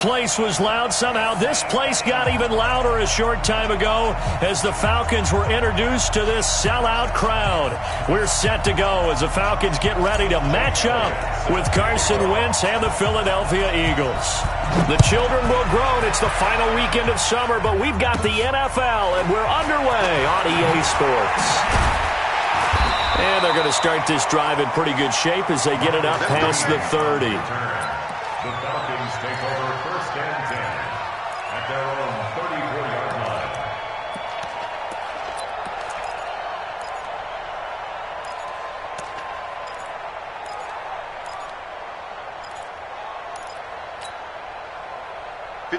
Place was loud. Somehow this place got even louder a short time ago as the Falcons were introduced to this sellout crowd. We're set to go as the Falcons get ready to match up with Carson Wentz and the Philadelphia Eagles. The children will groan. It's the final weekend of summer, but we've got the NFL, and we're underway on EA Sports. And they're going to start this drive in pretty good shape as they get it up past the 30. The Falcons take over first and 10 at their own 34-yard line.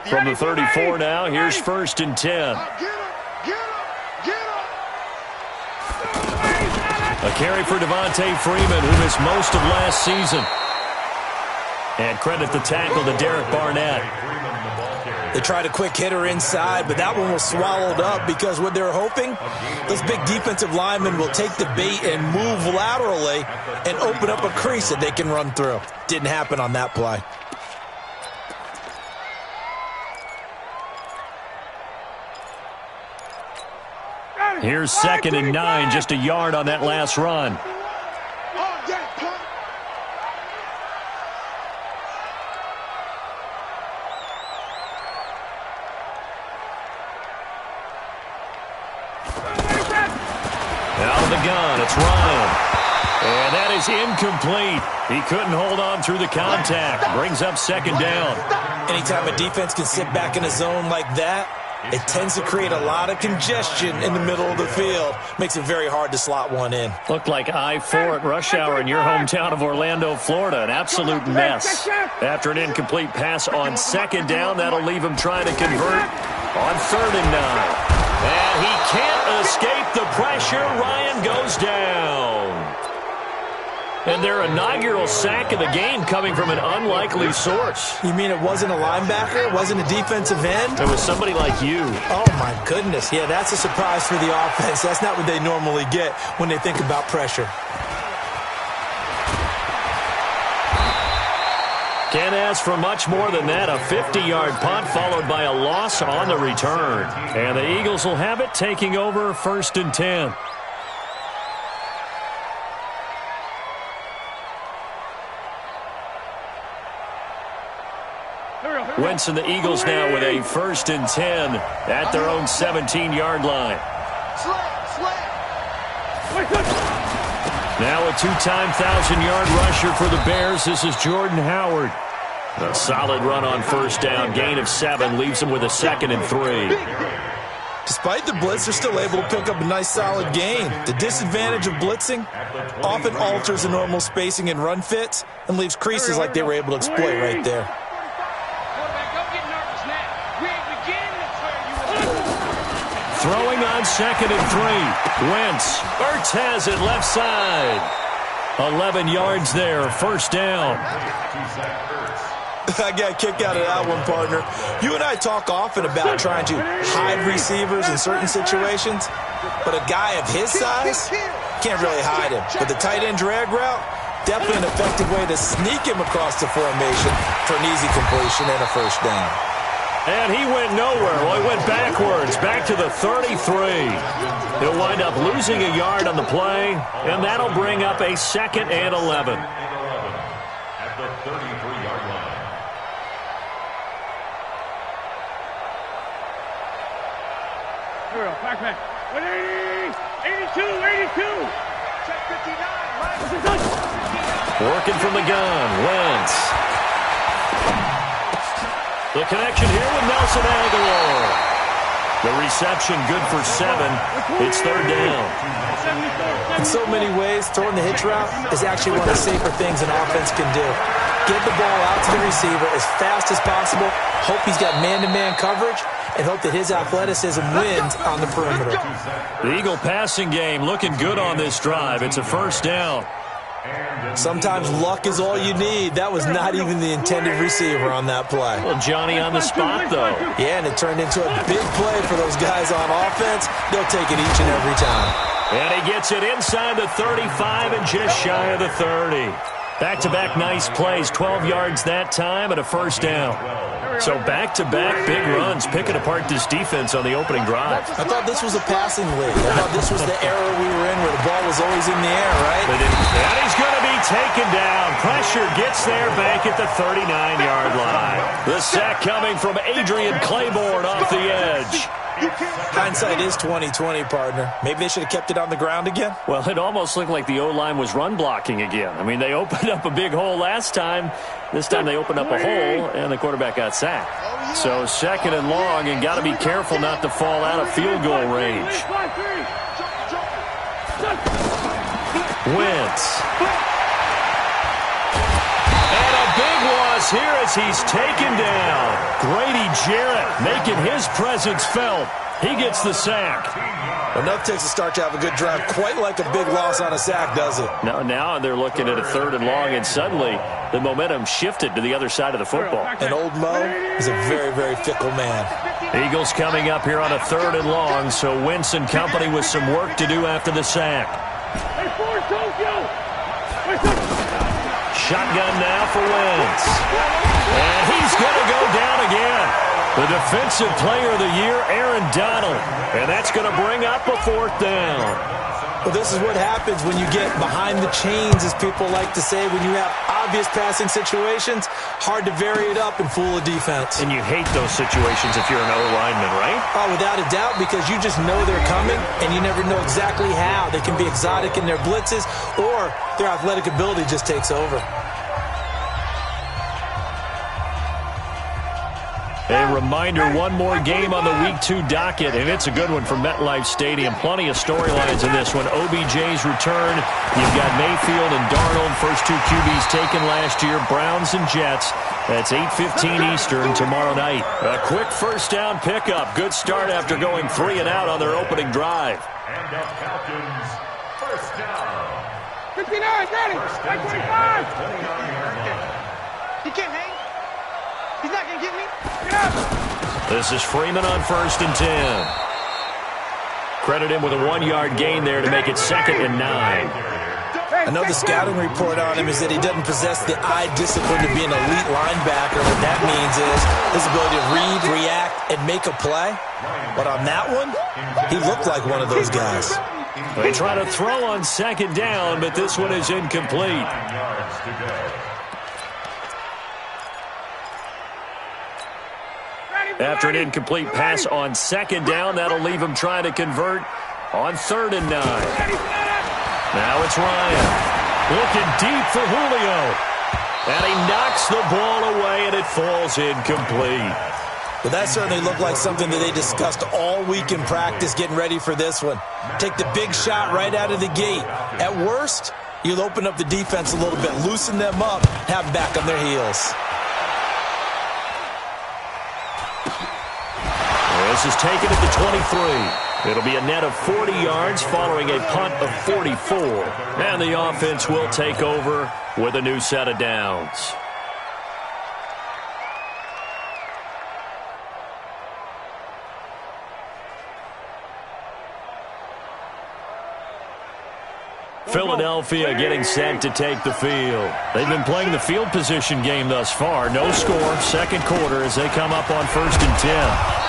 From the 34 now, here's first and 10. A carry for Devontae Freeman, who missed most of last season. And credit the tackle to Derek Barnett. They tried a quick hitter inside, but that one was swallowed up because what they're hoping, those big defensive linemen will take the bait and move laterally and open up a crease that they can run through. Didn't happen on that play. Here's second and 9, just a yard on that last run. Out of the gun, it's Ryan. And that is incomplete. He couldn't hold on through the contact. Brings up second down. Anytime a defense can sit back in a zone like that, it tends to create a lot of congestion in the middle of the field. Makes it very hard to slot one in. Looked like I-4 at rush hour in your hometown of Orlando, Florida. An absolute mess. After an incomplete pass on second down, that'll leave him trying to convert on third and 9. And he can't escape the pressure. Ryan goes down. And their inaugural sack of the game coming from an unlikely source. You mean it wasn't a linebacker? It wasn't a defensive end? It was somebody like you. Oh, my goodness. Yeah, that's a surprise for the offense. That's not what they normally get when they think about pressure. Can't ask for much more than that. A 50-yard punt followed by a loss on the return. And the Eagles will have it, taking over first and 10. Wentz and the Eagles now with a first and 10 at their own 17-yard line. Now a two-time 1,000-yard rusher for the Bears. This is Jordan Howard. A solid run on first down. Gain of 7 leaves him with a second and 3. Despite the blitz, they're still able to pick up a nice solid gain. The disadvantage of blitzing often alters the normal spacing and run fits and leaves creases like they were able to exploit right there. Throwing on second and 3. Wentz. Ertz has it left side. 11 yards there. First down. I got a kick out of that one, partner. You and I talk often about trying to hide receivers in certain situations, but a guy of his size can't really hide him. But the tight end drag route, definitely an effective way to sneak him across the formation for an easy completion and a first down. And he went nowhere. Well, he went backwards, back to the 33. He'll wind up losing a yard on the play, and that'll bring up a second and 11. At the 33-yard line. Here we go, back. 180, 82. Check 59. Working from the gun, Wentz. The connection here with Nelson Aguilar. The reception good for 7. It's third down. In so many ways, throwing the hitch route is actually one of the safer things an offense can do. Get the ball out to the receiver as fast as possible, hope he's got man-to-man coverage, and hope that his athleticism wins on the perimeter. The Eagle passing game looking good on this drive. It's a first down. Sometimes luck is all you need. That was not even the intended receiver on that play. Well, Johnny on the spot, though. Yeah, and it turned into a big play for those guys on offense. They'll take it each and every time. And he gets it inside the 35 and just shy of the 30. Back-to-back nice plays, 12 yards that time and a first down. So back-to-back big runs, picking apart this defense on the opening drive. I thought this was a passing league. I thought this was the era we were in where the ball was always in the air, right? And he's going to be taken down. Pressure gets there back at the 39-yard line. The sack coming from Adrian Claiborne off the edge. Hindsight is 20/20, partner. Maybe they should have kept it on the ground again. Well, it almost looked like the O-line was run blocking again. I mean, they opened up a big hole last time. This time they opened up a hole, and the quarterback got sacked. So second and long, and got to be careful not to fall out of field goal range. Wentz. And a big loss here as he's taken down. Grady Jarrett making his presence felt. He gets the sack. Enough takes a start to have a good drive. Quite like a big loss on a sack, does it? Now they're looking at a third and long, and suddenly the momentum shifted to the other side of the football. And old Mo is a very, very fickle man. Eagles coming up here on a third and long, so Wentz and company with some work to do after the sack. Shotgun now for Wentz. And he's going to go down again. The defensive player of the year, Aaron Donald. And that's going to bring up a fourth down. Well, this is what happens when you get behind the chains, as people like to say. When you have obvious passing situations, hard to vary it up and fool a defense. And you hate those situations if you're an O-lineman, right? Oh, without a doubt, because you just know they're coming, and you never know exactly how. They can be exotic in their blitzes, or their athletic ability just takes over. A reminder, one more game on the Week 2 docket, and it's a good one from MetLife Stadium. Plenty of storylines in this one. OBJ's return. You've got Mayfield and Darnold, first two QBs taken last year. Browns and Jets. That's 8:15 Eastern tomorrow night. A quick first down pickup. Good start after going 3 and out on their opening drive. And the Falcons, first down. 59, got him. 25. He can't hang. He's not going to get me. This is Freeman on 1st and 10. Credit him with a 1-yard gain there to make it 2nd and 9. I know the scouting report on him is that he doesn't possess the eye discipline to be an elite linebacker. What that means is his ability to read, react, and make a play. But on that one, he looked like one of those guys. They try to throw on 2nd down, but this one is incomplete. After an incomplete pass on 2nd down, that'll leave him trying to convert on 3rd and 9. Now it's Ryan. Looking deep for Julio. And he knocks the ball away, and it falls incomplete. But that certainly looked like something that they discussed all week in practice getting ready for this one. Take the big shot right out of the gate. At worst, you'll open up the defense a little bit, loosen them up, have them back on their heels. This is taken at the 23. It'll be a net of 40 yards following a punt of 44. And the offense will take over with a new set of downs. Philadelphia getting set to take the field. They've been playing the field position game thus far. No score, 2nd quarter as they come up on 1st and 10.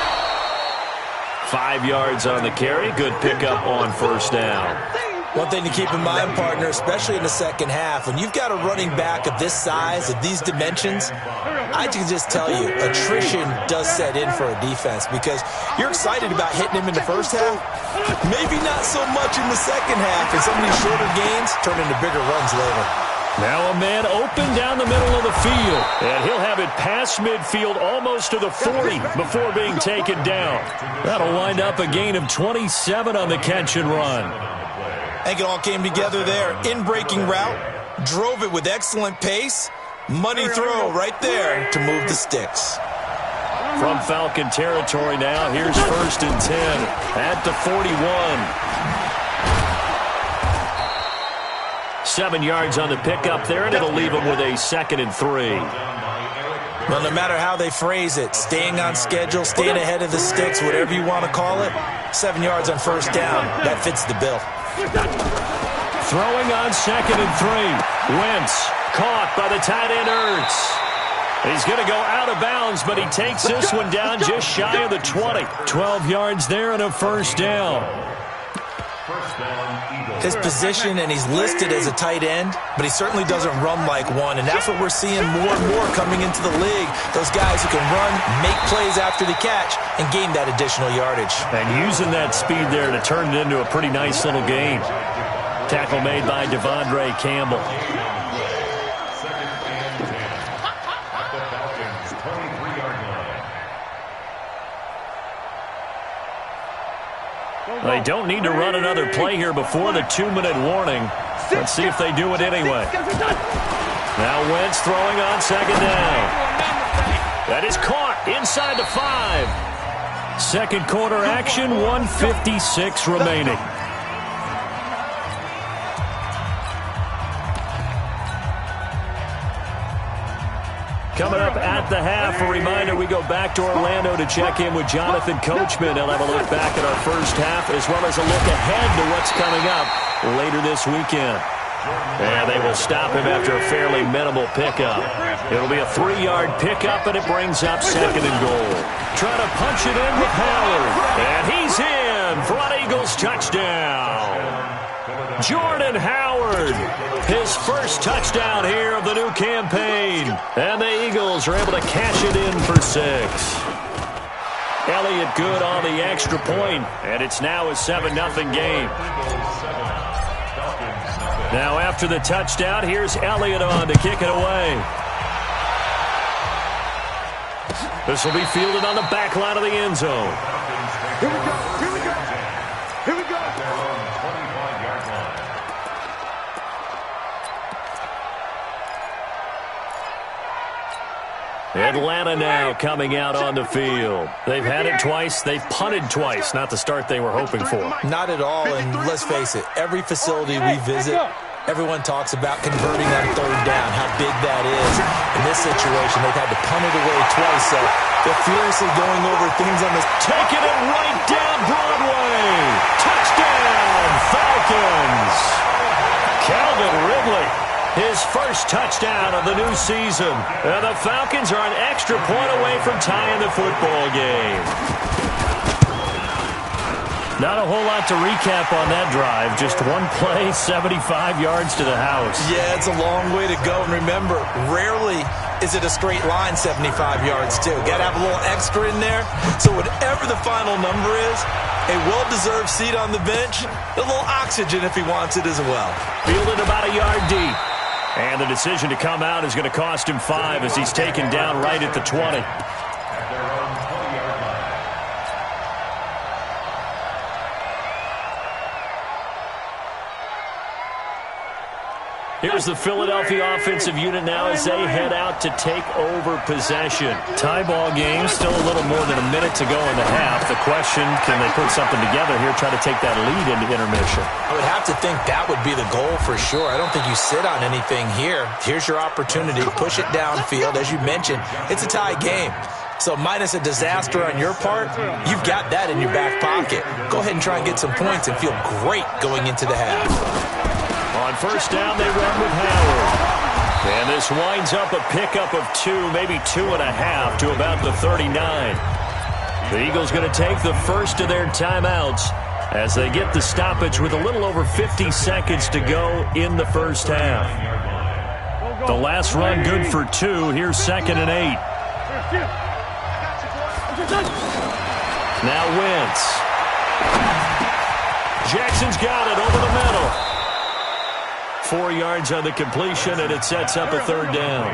5 yards on the carry. Good pickup on 1st down. One thing to keep in mind, partner, especially in the second half, when you've got a running back of this size, of these dimensions, I can just tell you, attrition does set in for a defense because you're excited about hitting him in the first half. Maybe not so much in the second half, and some of these shorter gains turn into bigger runs later. Now a man open down the middle of the field, and he'll have it past midfield almost to the 40 before being taken down. That'll wind up a gain of 27 on the catch and run. I think it all came together there. In-breaking route, drove it with excellent pace. Money throw right there to move the sticks. From Falcon territory now, here's 1st and 10 at the 41. 7 yards on the pickup there, and it'll leave them with a 2nd and 3. Well, no matter how they phrase it, staying on schedule, staying ahead of the sticks, whatever you want to call it, 7 yards on 1st down, that fits the bill. Throwing on 2nd and 3. Wentz caught by the tight end Ertz. He's going to go out of bounds, but he takes this one down just shy of the 20. 12 yards there and a first down. His position, and he's listed as a tight end, but he certainly doesn't run like one, and that's what we're seeing more and more coming into the league. Those guys who can run, make plays after the catch, and gain that additional yardage. And using that speed there to turn it into a pretty nice little game. Tackle made by Devondre Campbell. Second and 10 at the Falcons' 23-yard line. They don't need to run another play here before the 2-minute warning. Let's see if they do it anyway. Now Wentz throwing on second down. That is caught inside the 5. Second quarter action, 1:56 remaining. Coming up at the half, a reminder, we go back to Orlando to check in with Jonathan Coachman. He'll have a look back at our first half as well as a look ahead to what's coming up later this weekend. And they will stop him after a fairly minimal pickup. It'll be a 3-yard pickup, and it brings up second and goal. Trying to punch it in with Howard. And he's in for an Eagles touchdown. Jordan Howard, his first touchdown here of the new campaign. And the Eagles are able to cash it in for 6. Elliott good on the extra point, and it's now a 7-0 game. Now after the touchdown, here's Elliott on to kick it away. This will be fielded on the back line of the end zone. Here we go. Here we go. Here we go. Atlanta now coming out on the field. They've had it twice. They've punted twice. Not the start they were hoping for. Not at all, and let's face it, every facility we visit, everyone talks about converting on third down, how big that is. In this situation, they've had to punt it away twice, so they're furiously going over things on this. Taking it right down Broadway. Touchdown, Falcons. Calvin Ridley, his first touchdown of the new season. And the Falcons are an extra point away from tying the football game. Not a whole lot to recap on that drive. Just one play, 75 yards to the house. Yeah, it's a long way to go. And remember, rarely is it a straight line 75 yards, too. Got to have a little extra in there. So whatever the final number is, a well-deserved seat on the bench, a little oxygen if he wants it as well. Fielded about a yard deep. And the decision to come out is going to cost him 5 as he's taken down right at the 20. Here's the Philadelphia offensive unit now as they head out to take over possession. Tie ball game, still a little more than a minute to go in the half. The question, can they put something together here, try to take that lead into intermission? I would have to think that would be the goal for sure. I don't think you sit on anything here. Here's your opportunity. Push it downfield. As you mentioned, it's a tie game. So minus a disaster on your part, you've got that in your back pocket. Go ahead and try and get some points and feel great going into the half. On first down, they run with Howard. And this winds up a pickup of 2, maybe 2.5 to about the 39. The Eagles going to take the first of their timeouts as they get the stoppage with a little over 50 seconds to go in the first half. The last run good for 2. Here's 2nd and 8. Now Wentz. Jackson's got it over the middle. 4 yards on the completion, and it sets up a 3rd down.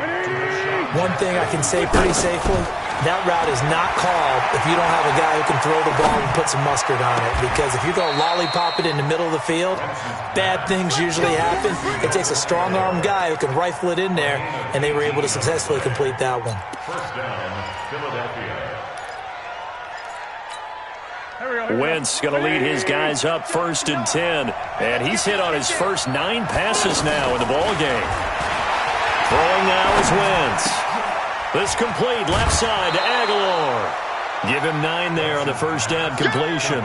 One thing I can say pretty safely, that route is not called if you don't have a guy who can throw the ball and put some mustard on it. Because if you're going to lollipop it in the middle of the field, bad things usually happen. It takes a strong-arm guy who can rifle it in there, and they were able to successfully complete that one. First down, Philadelphia. Wentz going to lead his guys up 1st and 10. And he's hit on his first 9 passes now in the ball game. Throwing now is Wentz. This complete left side to Aguilar. Give him 9 there on the first down completion.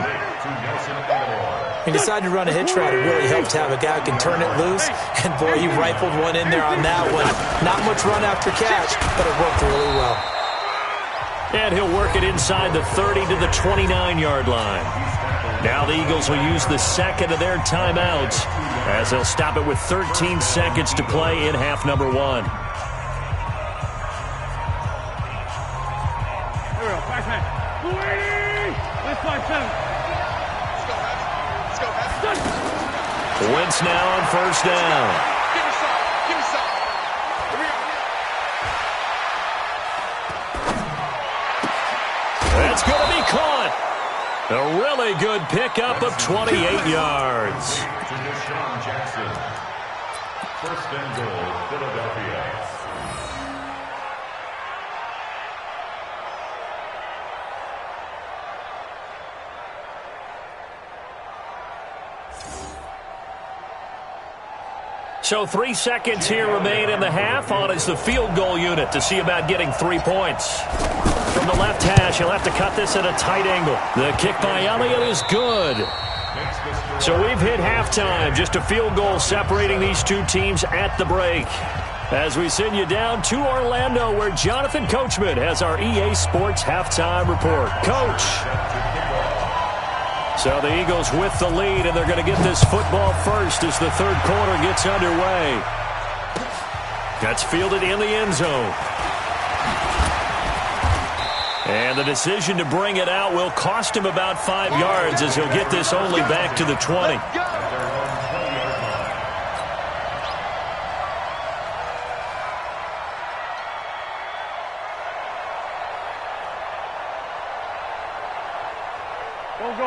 He decided to run a hitch route. It really helped to have a guy who can turn it loose. And, boy, he rifled one in there on that one. Not much run after catch, but it worked really well. And he'll work it inside the 30 to the 29-yard line. Now the Eagles will use the second of their timeouts as they'll stop it with 13 seconds to play in half number one. Here we go. Back man. Let's find seven. Let's go. Wentz now on first down. Give me some. Give me some. Here we go. That's going to be caught. A really good pickup of 28 yards. To Deshaun Jackson. First and goal, Philadelphia. So 3 seconds here remain in the half. On is the field goal unit to see about getting 3 points. From the left hash, he'll have to cut this at a tight angle. The kick by Elliott is good. So we've hit halftime. Just a field goal separating these two teams at the break. As we send you down to Orlando, where Jonathan Coachman has our EA Sports halftime report. Coach. So the Eagles with the lead, and they're going to get this football first as the third quarter gets underway. That's fielded in the end zone. And the decision to bring it out will cost him about 5 yards as he'll get this only back to the 20.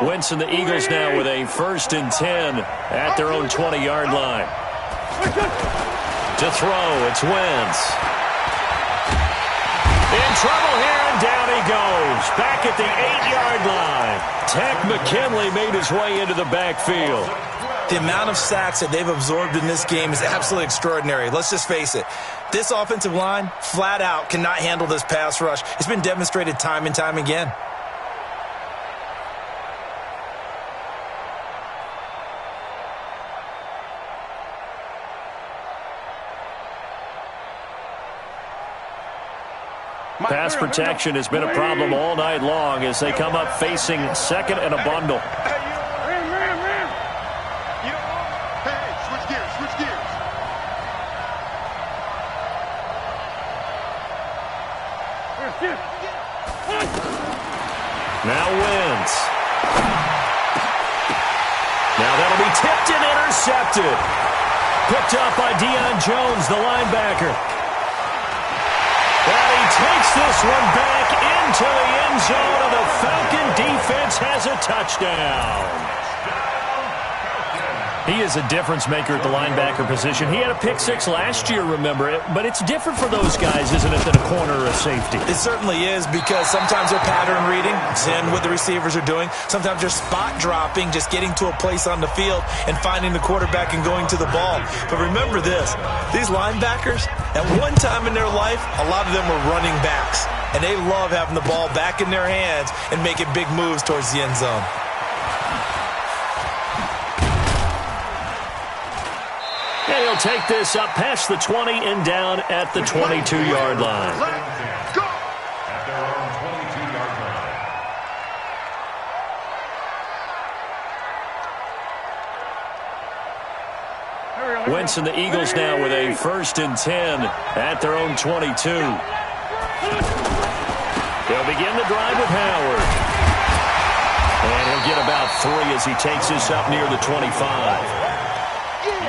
Wentz and the Eagles now with a 1st and 10 at their own 20-yard line. To throw, it's Wentz. In trouble here, and down he goes. Back at the 8-yard line. Tech McKinley made his way into the backfield. The amount of sacks that they've absorbed in this game is absolutely extraordinary. Let's just face it. This offensive line, flat out, cannot handle this pass rush. It's been demonstrated time and time again. Pass protection has been a problem all night long as they come up facing second and a bundle. Man. You know what? Hey, switch gears. Now Wentz. Now that'll be tipped and intercepted. Picked up by Deion Jones, the linebacker. And he takes this one back into the end zone, and the Falcon defense has a touchdown. He is a difference maker at the linebacker position. He had a pick 6 last year, remember it, but it's different for those guys, isn't it, than a corner or a safety? It certainly is, because sometimes they're pattern reading, seeing what the receivers are doing. Sometimes they're spot dropping, just getting to a place on the field and finding the quarterback and going to the ball. But remember this, these linebackers, at one time in their life, a lot of them were running backs, and they love having the ball back in their hands and making big moves towards the end zone. And he'll take this up past the 20 and down at the 22-yard line. Go! At their own 22-yard line. Wentz and the Eagles now with a 1st and 10 at their own 22. They'll begin the drive with Howard. And he'll get about 3 as he takes this up near the 25.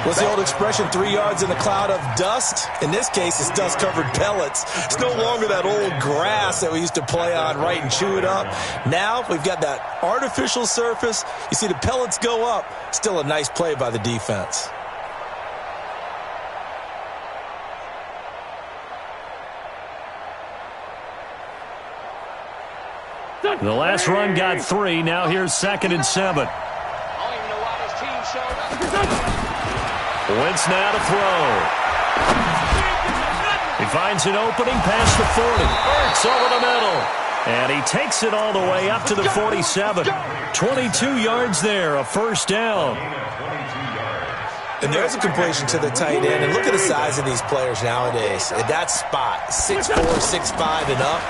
What's the old expression, 3 yards in a cloud of dust? In this case, it's dust-covered pellets. It's no longer that old grass that we used to play on, right, and chew it up. Now we've got that artificial surface. You see the pellets go up. Still a nice play by the defense. The last run got 3. Now here's 2nd and 7. Wentz now to throw. He finds an opening past the 40. Ertz over the middle. And he takes it all the way up to the 47. 22 yards there, a first down. And there's a completion to the tight end. And look at the size of these players nowadays. At that spot, 6'4", 6'5", and up.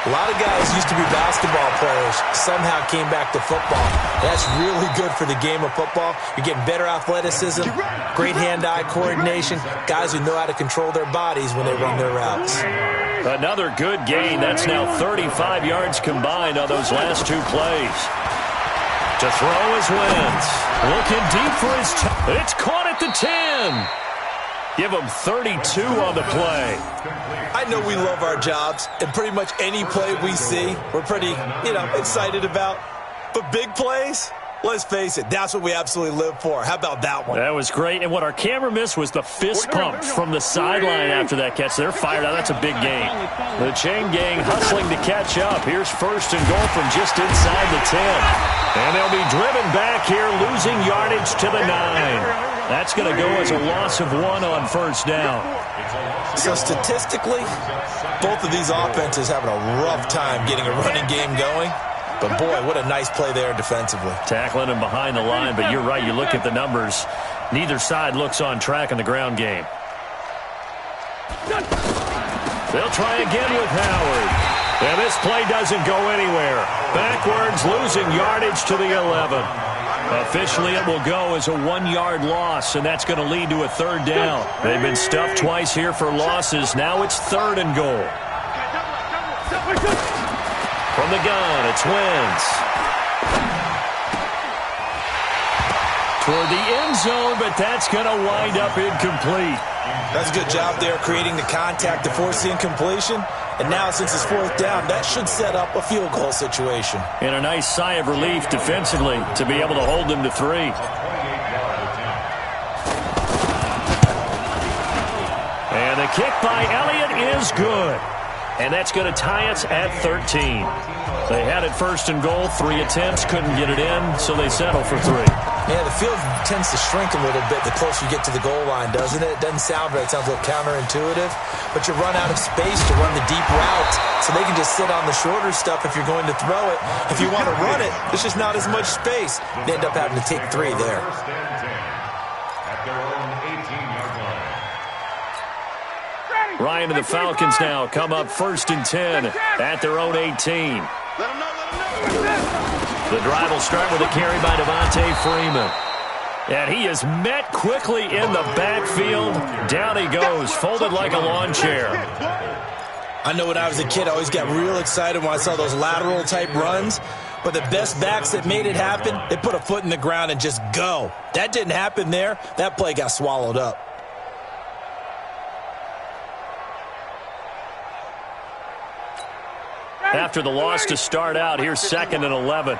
A lot of guys used to be basketball players, somehow came back to football. That's really good for the game of football. You're getting better athleticism, great hand-eye coordination, guys who know how to control their bodies when they run their routes. Another good gain. That's now 35 yards combined on those last two plays. To throw is Wentz. Looking deep for his it's caught at the 10. Give him 32 on the play. I know we love our jobs, and pretty much any play we see, we're pretty, excited about. But big plays, let's face it, that's what we absolutely live for. How about that one? That was great. And what our camera missed was the fist pump from the sideline after that catch. They're fired out. That's a big gain. The chain gang hustling to catch up. Here's first and goal from just inside the 10. And they'll be driven back here, losing yardage to the 9. That's going to go as a loss of 1 on first down. So statistically, both of these offenses having a rough time getting a running game going. But, boy, what a nice play there defensively. Tackling him behind the line, but you're right. You look at the numbers. Neither side looks on track in the ground game. They'll try again with Howard. And this play doesn't go anywhere. Backwards, losing yardage to the 11. Officially, it will go as a 1-yard loss, and that's going to lead to a third down. They've been stuffed twice here for losses. Now it's third and goal. From the gun, it's Wentz. Toward the end zone, but that's going to wind up incomplete. That's a good job there creating the contact to force the incompletion. And now, since it's fourth down, that should set up a field goal situation. And a nice sigh of relief defensively to be able to hold them to 3. And the kick by Elliott is good. And that's going to tie us at 13. They had it first and goal, 3 attempts, couldn't get it in, so they settle for 3. Yeah, the field tends to shrink a little bit the closer you get to the goal line, doesn't it? It doesn't sound right. It sounds a little counterintuitive. But you run out of space to run the deep route, so they can just sit on the shorter stuff if you're going to throw it. If you want to run it, there's just not as much space. They end up having to take 3 there. Ryan and the Falcons now come up first and 10 at their own 18. The drive will start with a carry by Devontae Freeman. And he is met quickly in the backfield. Down he goes, folded like a lawn chair. I know when I was a kid, I always got real excited when I saw those lateral-type runs. But the best backs that made it happen, they put a foot in the ground and just go. That didn't happen there. That play got swallowed up. After the loss to start out, here's second and 11.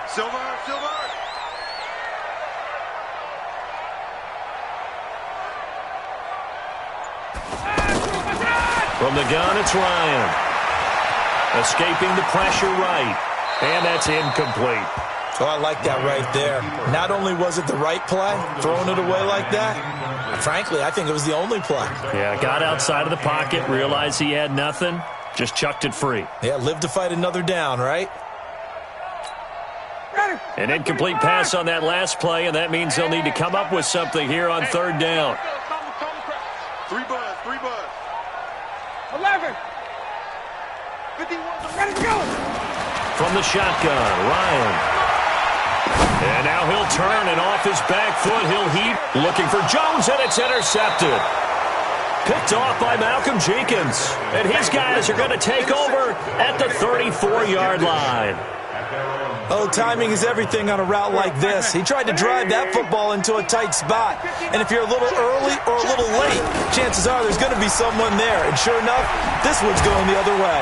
From the gun, it's Ryan. Escaping the pressure right. And that's incomplete. Oh, I like that right there. Not only was it the right play, throwing it away like that, frankly, I think it was the only play. Yeah, got outside of the pocket, realized he had nothing. Just chucked it free. Yeah, live to fight another down, right? An incomplete pass on that last play, and that means they'll need to come up with something here on third down. 3 buzz. 11. 51. Ready to go. From the shotgun, Ryan. And now he'll turn, and off his back foot, he'll heat. Looking for Jones, and it's intercepted. Picked off by Malcolm Jenkins. And his guys are going to take over at the 34-yard line. Oh, timing is everything on a route like this. He tried to drive that football into a tight spot. And if you're a little early or a little late, chances are there's going to be someone there. And sure enough, this one's going the other way.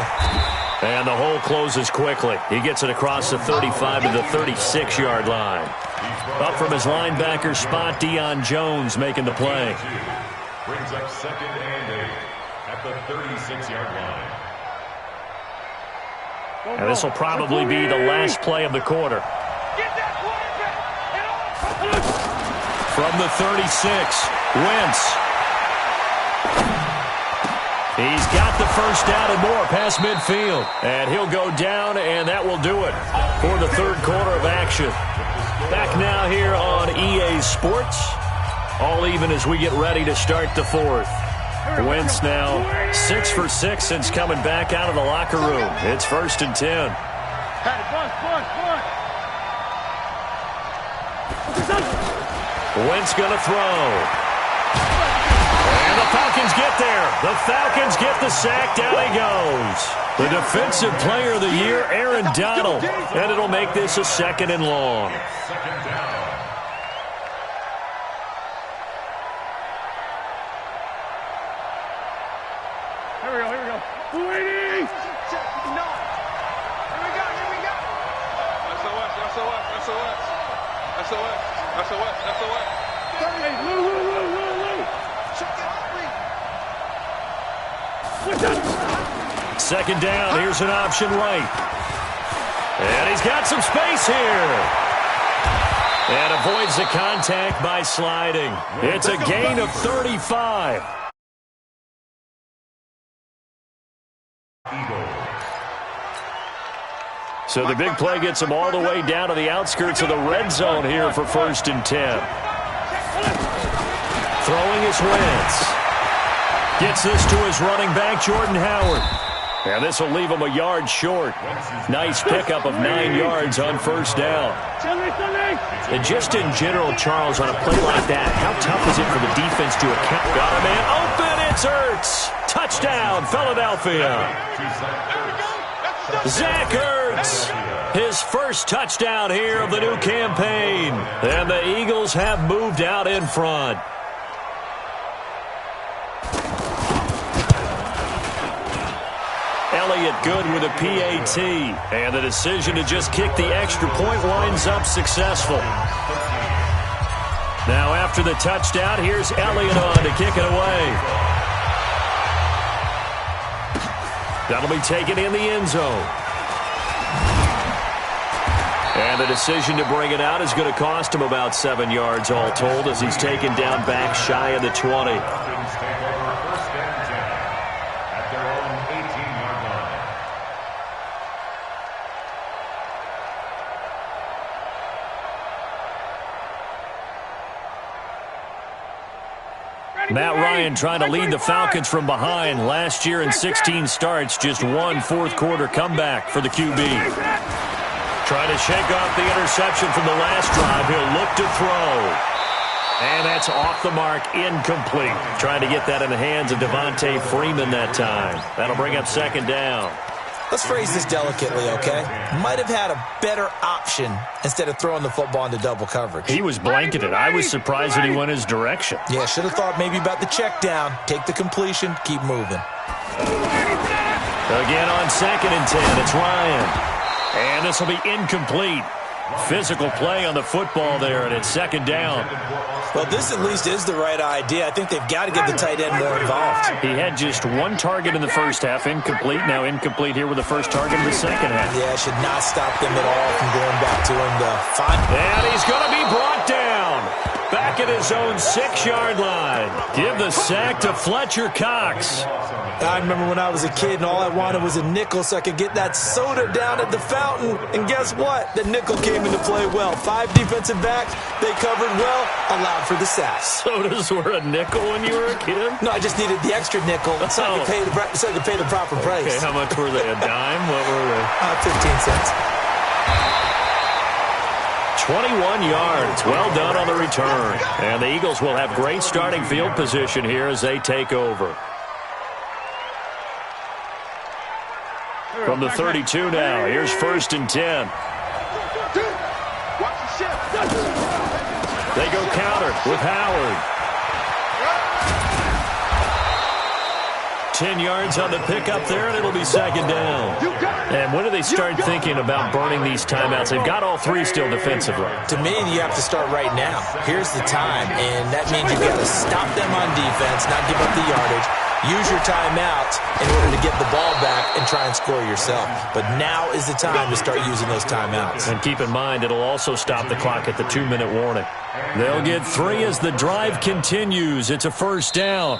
And the hole closes quickly. He gets it across the 35 to the 36-yard line. Up from his linebacker spot, Deion Jones making the play. Brings up second and 8 at the 36-yard line. And this will probably be the last play of the quarter. From the 36, Wentz. He's got the first down and more past midfield. And he'll go down, and that will do it for the third quarter of action. Back now here on EA Sports. All even as we get ready to start the fourth. Wentz now 6 for 6 since coming back out of the locker room. It's 1st and 10. Wentz going to throw. And the Falcons get there. The Falcons get the sack. Down he goes. The defensive player of the year, Aaron Donald. And it'll make this a 2nd and long. Second down. Here we go. Waiting! No. Here we go. SOS. Lou. Check it out, Second down. Here's an option right. And he's got some space here. And avoids the contact by sliding. It's a gain of 35. So the big play gets him all the way down to the outskirts of the red zone here for 1st and 10. Throwing is Wentz. Gets this to his running back, Jordan Howard. And this will leave him a yard short. Nice pickup of 9 yards on 1st down. And just in general, Charles, on a play like that, how tough is it for the defense to account? Got a man open. It's Ertz. Touchdown, Philadelphia. Zach Ertz, his first touchdown here of the new campaign. And the Eagles have moved out in front. Elliott good with a PAT. And the decision to just kick the extra point winds up successful. Now after the touchdown, here's Elliott on to kick it away. That'll be taken in the end zone. And the decision to bring it out is going to cost him about 7 yards all told as he's taken down back shy of the 20. Falcons take over 1st and 10 at their own 18-yard line. Matt Ryan trying to lead the Falcons from behind. Last year in 16 starts, just one fourth-quarter comeback for the QB. Trying to shake off the interception from the last drive. He'll look to throw. And that's off the mark, incomplete. Trying to get that in the hands of Devontae Freeman that time. That'll bring up 2nd down. Let's phrase this delicately, okay? Might have had a better option instead of throwing the football into double coverage. He was blanketed. I was surprised that he went his direction. Yeah, should have thought maybe about the check down. Take the completion, keep moving. Again on 2nd and 10, it's Ryan. And this will be incomplete. Physical play on the football there, and it's 2nd down. Well, this at least is the right idea. I think they've got to get the tight end more involved. He had just one target in the first half, incomplete. Now incomplete here with the first target in the second half. Yeah, it should not stop them at all from going back to him to find. And he's going to be brought down. Back at his own 6-yard line. Give the sack to Fletcher Cox. I remember when I was a kid and all I wanted was a nickel so I could get that soda down at the fountain. And guess what? The nickel came into play well. 5 defensive backs, they covered well, allowed for the sack. Sodas were a nickel when you were a kid? No, I just needed the extra nickel so I could pay the proper price. Okay, how much were they? A dime? What were they? 15 cents. 21 yards. Well done on the return. And the Eagles will have great starting field position here as they take over. From the 32 now, here's 1st and 10. They go counter with Howard. 10 yards on the pickup there, and it'll be 2nd down. And when do they start thinking about burning these timeouts? They've got all 3 still defensively. To me, you have to start right now. Here's the time, and that means you've got to stop them on defense, not give up the yardage. Use your timeout in order to get the ball back and try and score yourself. But now is the time to start using those timeouts. And keep in mind, it'll also stop the clock at the 2-minute warning. They'll get 3 as the drive continues. It's a 1st down.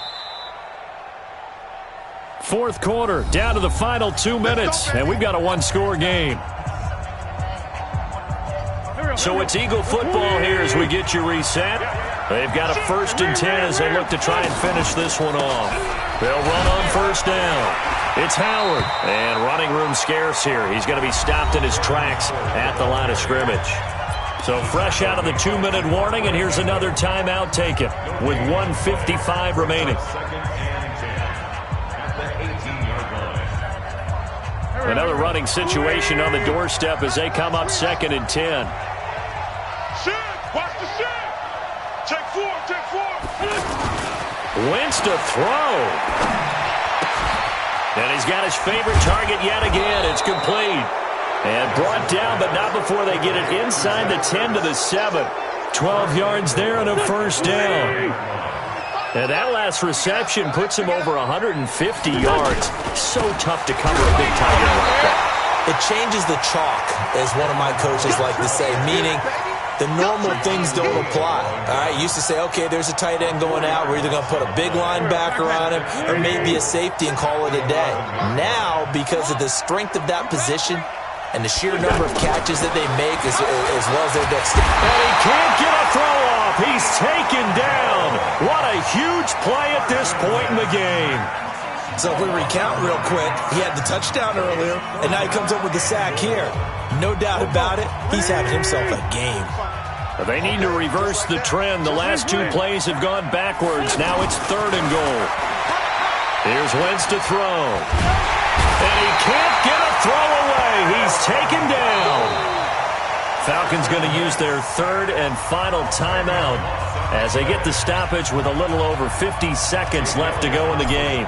Fourth quarter, down to the final 2 minutes, and we've got a one-score game. So it's Eagle football here as we get you reset. They've got a 1st and 10 as they look to try and finish this one off. They'll run on 1st down. It's Howard, and running room scarce here. He's going to be stopped in his tracks at the line of scrimmage. So fresh out of the 2-minute warning, and here's another timeout taken with 1:55 remaining. Another running situation on the doorstep as they come up 2nd and 10. Watch the shit. Take 4. Wentz to throw. And he's got his favorite target yet again. It's complete. And brought down, but not before they get it inside the 10 to the 7. 12 yards there and a 1st down. And that last reception puts him over 150 yards. So tough to cover a big tight end like that. It changes the chalk, as one of my coaches like to say, meaning the normal things don't apply. All right, used to say, okay, there's a tight end going out. We're either going to put a big linebacker on him or maybe a safety and call it a day. Now, because of the strength of that position and the sheer number of catches that they make as well as their dexterity. And he can't get a throw off. He's taken down. What a huge play at this point in the game. So if we recount real quick, he had the touchdown earlier, and now he comes up with the sack here. No doubt about it, he's having himself a game. They need to reverse the trend. The last 2 plays have gone backwards. Now it's 3rd and goal. Here's Wentz to throw. And he can't get a throw away. He's taken down. Falcons going to use their 3rd and final timeout as they get the stoppage with a little over 50 seconds left to go in the game.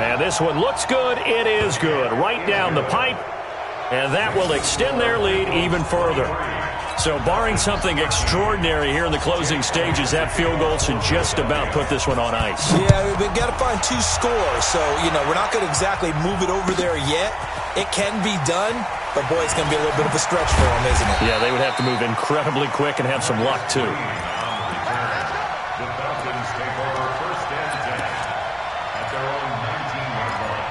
And this one looks good. It is good. Right down the pipe. And that will extend their lead even further. So barring something extraordinary here in the closing stages, that field goal should just about put this one on ice. Yeah, we've got to find 2 scores. So, we're not going to exactly move it over there yet. It can be done, but, boy, it's going to be a little bit of a stretch for them, isn't it? Yeah, they would have to move incredibly quick and have some luck, too. The Falcons take over 1st and 10 at their own 19-yard line.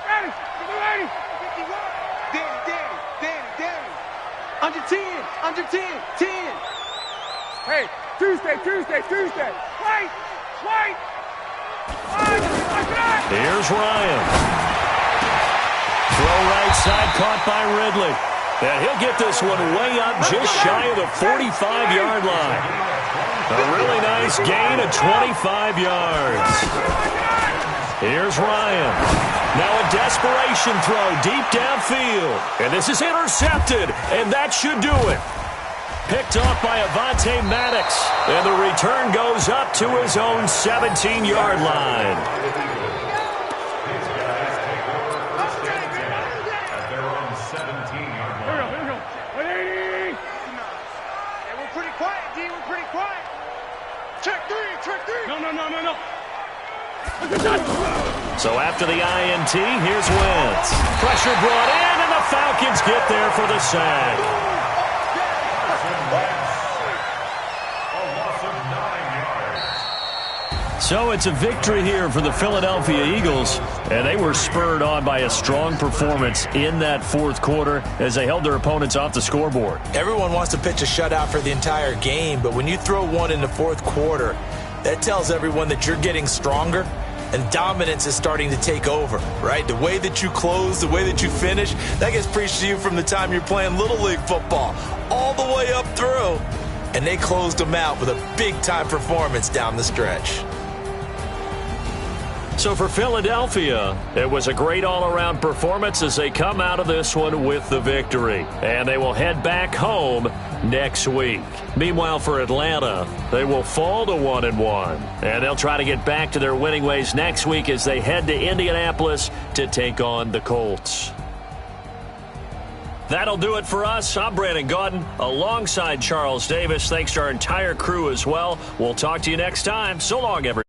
Ready. Danny. Under 10. 10. Hey, Tuesday. Wait. Here's Ryan. Throw right side, caught by Ridley. And he'll get this one way up just shy of the 45-yard line. A really nice gain of 25 yards. Here's Ryan. Now a desperation throw deep downfield. And this is intercepted, and that should do it. Picked off by Avonte Maddox. And the return goes up to his own 17-yard line. These guys take over 1st and 10 at their own 17-yard line. Here we go. 180. Yeah, we're pretty quiet, D. We're pretty quiet. Check three. No. So after the INT, here's Wentz. Pressure brought in, and the Falcons get there for the sack. A loss of 9 yards. So it's a victory here for the Philadelphia Eagles, and they were spurred on by a strong performance in that 4th quarter as they held their opponents off the scoreboard. Everyone wants to pitch a shutout for the entire game, but when you throw one in the 4th quarter, that tells everyone that you're getting stronger and dominance is starting to take over, right? The way that you close, the way that you finish, that gets preached to you from the time you're playing Little League football all the way up through. And they closed them out with a big-time performance down the stretch. So for Philadelphia, it was a great all-around performance as they come out of this one with the victory. And they will head back home next week. Meanwhile, for Atlanta, they will fall to 1-1. And they'll try to get back to their winning ways next week as they head to Indianapolis to take on the Colts. That'll do it for us. I'm Brandon Gaudin alongside Charles Davis. Thanks to our entire crew as well. We'll talk to you next time. So long, everyone.